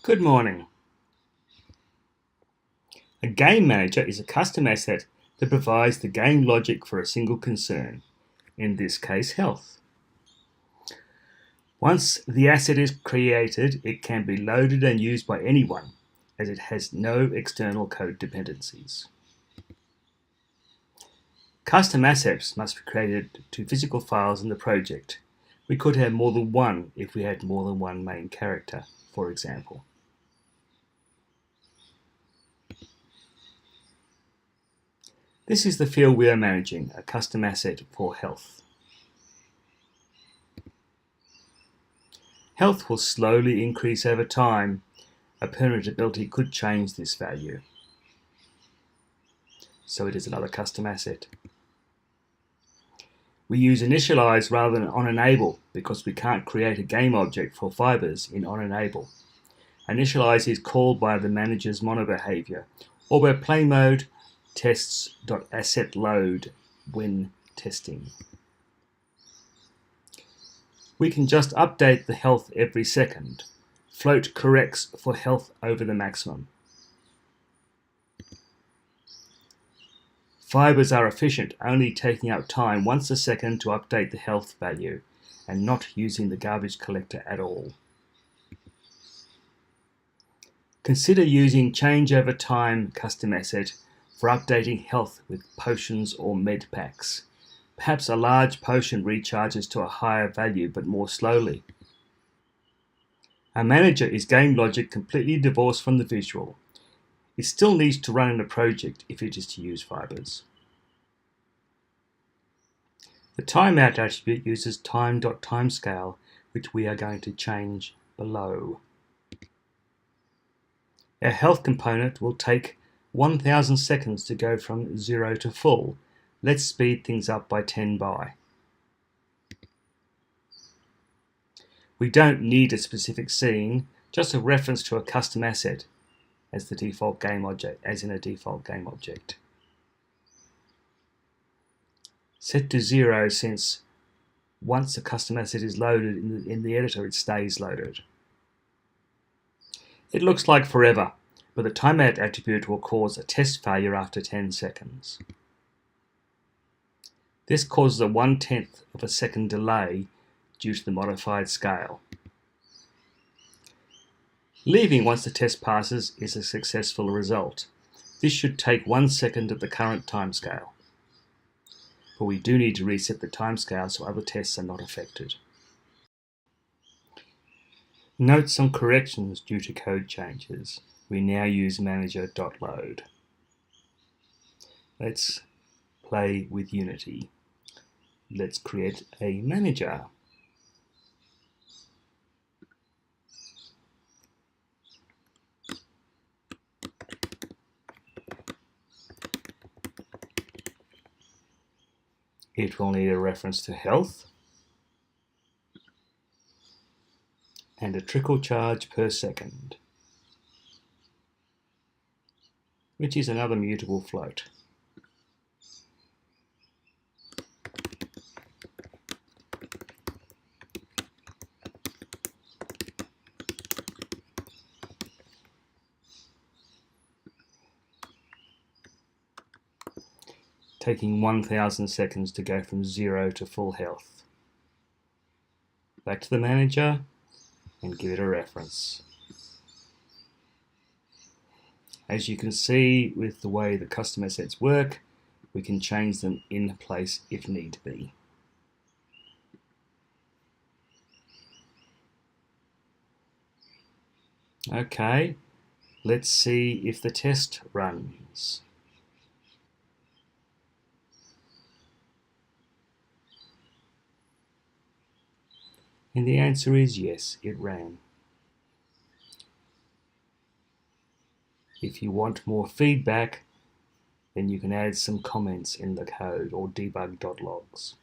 Good morning. A game manager is a custom asset that provides the game logic for a single concern, in this case health. Once the asset is created, it can be loaded and used by anyone, as it has no external code dependencies. Custom assets must be created to physical files in the project. We could have more than one if we had more than one main character, for example. This is the field we are managing, a custom asset for health. Health will slowly increase over time. A permanent ability could change this value. So it is another custom asset. We use Initialise rather than OnEnable because we can't create a GameObject for fibers in OnEnable. Initialise is called by the Managers MonoBehaviour or by PlayModeTests.AssetLoad when testing. We can just update the health every second. Float corrects for health over the maximum. Fibers are efficient, only taking up time once a second to update the health value and not using the garbage collector at all. Consider using ChangeOverTime custom asset for updating health with potions or med packs. Perhaps a large potion recharges to a higher value but more slowly. A manager is game logic completely divorced from the visual. It still needs to run in a project if it is to use fibers. The timeout attribute uses time.timescale, which we are going to change below. Our health component will take 1000 seconds to go from 0 to full. Let's speed things up by 10 by. We don't need a specific scene, just a reference to a custom asset as the default game object, as in a default game object. Set to 0 since once a custom asset is loaded in the editor, it stays loaded. It looks like forever, but the timeout attribute will cause a test failure after 10 seconds. This causes a 1/10 of a second delay due to the modified scale. Leaving once the test passes is a successful result. This should take 1 second at the current timescale. But we do need to reset the timescale so other tests are not affected. Note some corrections due to code changes. We now use Manager.load. Let's play with Unity. Let's create a manager. It will need a reference to health and a trickle charge per second, which is another mutable float. Taking 1000 seconds to go from 0 to full health. Back to the manager and give it a reference. As you can see with the way the custom assets work, we can change them in place if need be. Okay, let's see if the test runs. And the answer is yes, it ran. If you want more feedback, then you can add some comments in the code or debug.logs.